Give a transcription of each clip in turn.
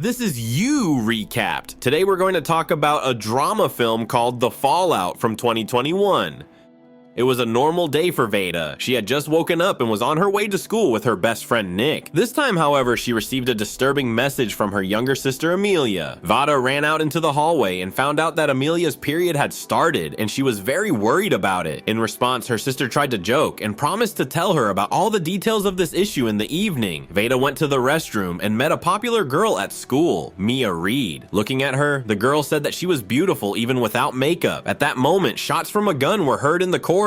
This is You Recapped. Today we're going to talk about a drama film called The Fallout from 2021. It was a normal day for Veda. She had just woken up and was on her way to school with her best friend Nick. This time, however, she received a disturbing message from her younger sister Amelia. Vada ran out into the hallway and found out that Amelia's period had started, and she was very worried about it. In response, her sister tried to joke and promised to tell her about all the details of this issue in the evening. Veda went to the restroom and met a popular girl at school, Mia Reed. Looking at her, the girl said that she was beautiful even without makeup. At that moment, shots from a gun were heard in the corridor,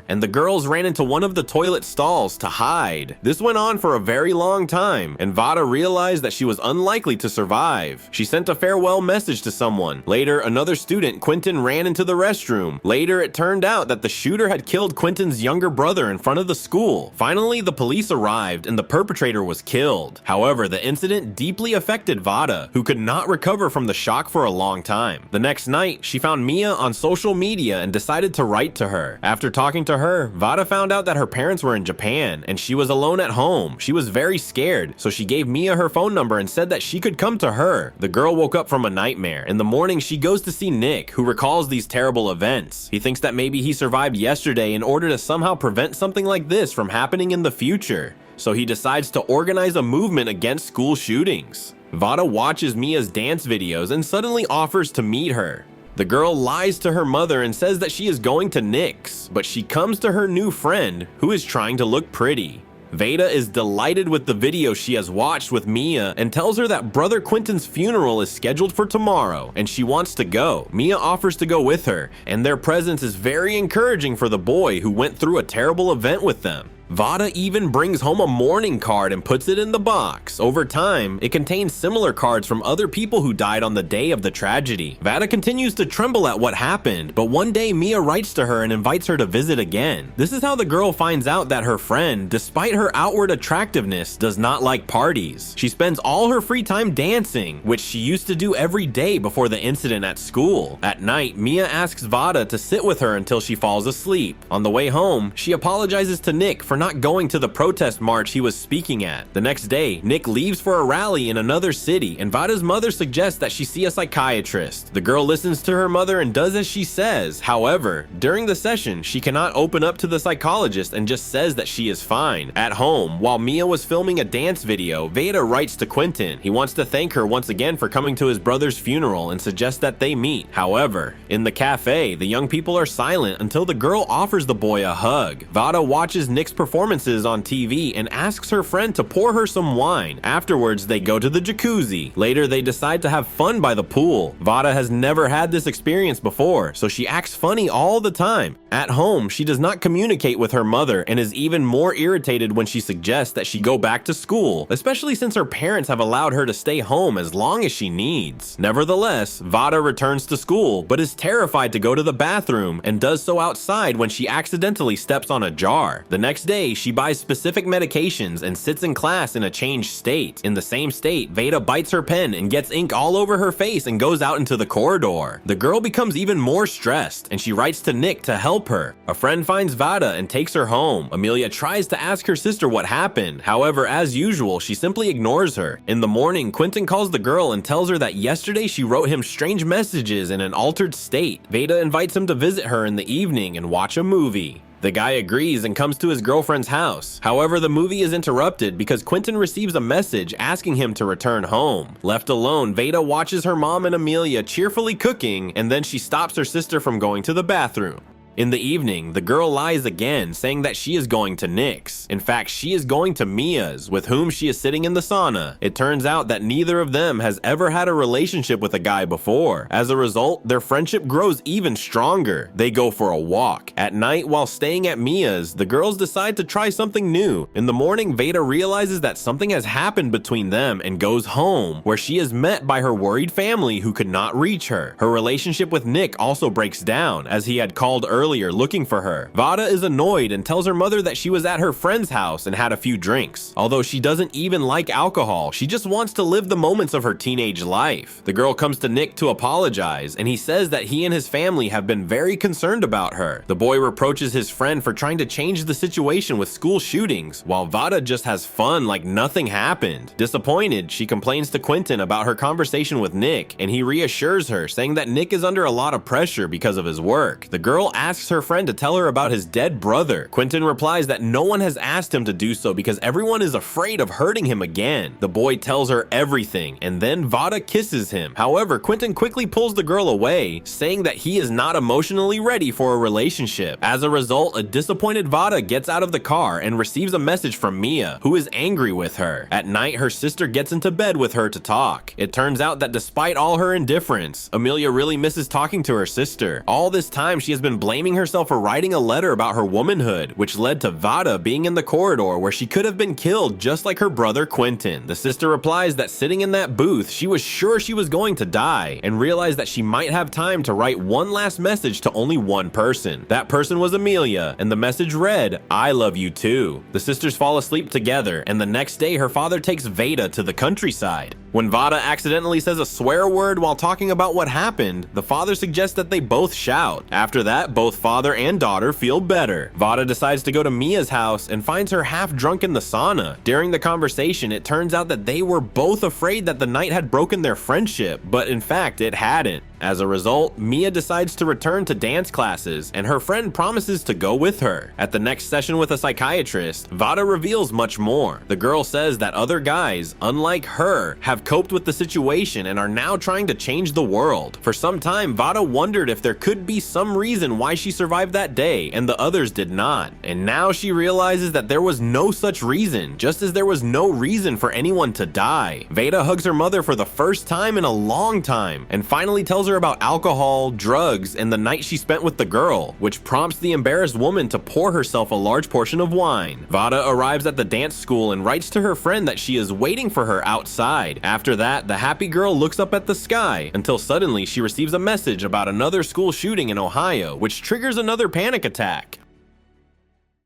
and the girls ran into one of the toilet stalls to hide. This went on for a very long time, and Vada realized that she was unlikely to survive. She sent a farewell message to someone. Later, another student, Quentin, ran into the restroom. Later, it turned out that the shooter had killed Quentin's younger brother in front of the school. Finally, the police arrived and the perpetrator was killed. However, the incident deeply affected Vada, who could not recover from the shock for a long time. The next night, she found Mia on social media and decided to write to her. After talking to her, Vada found out that her parents were in Japan and she was alone at home. She was very scared, so she gave Mia her phone number and said that she could come to her. The girl woke up from a nightmare. In the morning, she goes to see Nick, who recalls these terrible events. He thinks that maybe he survived yesterday in order to somehow prevent something like this from happening in the future. So he decides to organize a movement against school shootings. Vada watches Mia's dance videos and suddenly offers to meet her. The girl lies to her mother and says that she is going to Nick's, but she comes to her new friend, who is trying to look pretty. Veda is delighted with the video she has watched with Mia and tells her that brother Quentin's funeral is scheduled for tomorrow and she wants to go. Mia offers to go with her, and their presence is very encouraging for the boy who went through a terrible event with them. Vada even brings home a mourning card and puts it in the box. Over time, it contains similar cards from other people who died on the day of the tragedy. Vada continues to tremble at what happened, but one day Mia writes to her and invites her to visit again. This is how the girl finds out that her friend, despite her outward attractiveness, does not like parties. She spends all her free time dancing, which she used to do every day before the incident at school. At night, Mia asks Vada to sit with her until she falls asleep. On the way home, she apologizes to Nick for not going to the protest march he was speaking at. The next day, Nick leaves for a rally in another city, and Vada's mother suggests that she see a psychiatrist. The girl listens to her mother and does as she says. However, during the session, she cannot open up to the psychologist and just says that she is fine. At home, while Mia was filming a dance video, Veda writes to Quentin. He wants to thank her once again for coming to his brother's funeral and suggests that they meet. However, in the cafe, the young people are silent until the girl offers the boy a hug. Vada watches Nick's performances on TV and asks her friend to pour her some wine. Afterwards, they go to the jacuzzi. Later, they decide to have fun by the pool. Vada has never had this experience before, so she acts funny all the time. At home, she does not communicate with her mother and is even more irritated when she suggests that she go back to school, especially since her parents have allowed her to stay home as long as she needs. Nevertheless, Vada returns to school, but is terrified to go to the bathroom and does so outside when she accidentally steps on a jar. The next day, she buys specific medications and sits in class in a changed state. In the same state, Veda bites her pen and gets ink all over her face and goes out into the corridor. The girl becomes even more stressed, and she writes to Nick to help her. A friend finds Vada and takes her home. Amelia tries to ask her sister what happened. However, as usual, she simply ignores her. In the morning, Quentin calls the girl and tells her that yesterday she wrote him strange messages in an altered state. Veda invites him to visit her in the evening and watch a movie. The guy agrees and comes to his girlfriend's house. However, the movie is interrupted because Quentin receives a message asking him to return home. Left alone, Veda watches her mom and Amelia cheerfully cooking, and then she stops her sister from going to the bathroom. In the evening, the girl lies again, saying that she is going to Nick's. In fact, she is going to Mia's, with whom she is sitting in the sauna. It turns out that neither of them has ever had a relationship with a guy before. As a result, their friendship grows even stronger. They go for a walk. At night, while staying at Mia's, the girls decide to try something new. In the morning, Veda realizes that something has happened between them and goes home, where she is met by her worried family who could not reach her. Her relationship with Nick also breaks down, as he had called earlier earlier looking for her. Vada is annoyed and tells her mother that she was at her friend's house and had a few drinks. Although she doesn't even like alcohol, she just wants to live the moments of her teenage life. The girl comes to Nick to apologize, and he says that he and his family have been very concerned about her. The boy reproaches his friend for trying to change the situation with school shootings, while Vada just has fun like nothing happened. Disappointed, she complains to Quentin about her conversation with Nick, and he reassures her, saying that Nick is under a lot of pressure because of his work. The girl asks her friend to tell her about his dead brother. Quentin replies that no one has asked him to do so because everyone is afraid of hurting him again. The boy tells her everything, and then Vada kisses him. However, Quentin quickly pulls the girl away, saying that he is not emotionally ready for a relationship. As a result, a disappointed Vada gets out of the car and receives a message from Mia, who is angry with her. At night, her sister gets into bed with her to talk. It turns out that despite all her indifference, Amelia really misses talking to her sister. All this time, she has been blaming herself for writing a letter about her womanhood, which led to Vada being in the corridor where she could have been killed just like her brother Quentin. The sister replies that sitting in that booth, she was sure she was going to die, and realized that she might have time to write one last message to only one person. That person was Amelia, and the message read, "I love you too." The sisters fall asleep together, and the next day her father takes Vada to the countryside. When Vada accidentally says a swear word while talking about what happened, the father suggests that they both shout. After that, both father and daughter feel better. Vada decides to go to Mia's house and finds her half drunk in the sauna. During the conversation, it turns out that they were both afraid that the night had broken their friendship, but in fact, it hadn't. As a result, Mia decides to return to dance classes, and her friend promises to go with her. At the next session with a psychiatrist, Vada reveals much more. The girl says that other guys, unlike her, have coped with the situation and are now trying to change the world. For some time, Vada wondered if there could be some reason why she survived that day and the others did not. And now she realizes that there was no such reason, just as there was no reason for anyone to die. Vada hugs her mother for the first time in a long time, and finally tells her about alcohol, drugs, and the night she spent with the girl, which prompts the embarrassed woman to pour herself a large portion of wine. Vada arrives at the dance school and writes to her friend that she is waiting for her outside. After that, the happy girl looks up at the sky until suddenly she receives a message about another school shooting in Ohio, which triggers another panic attack.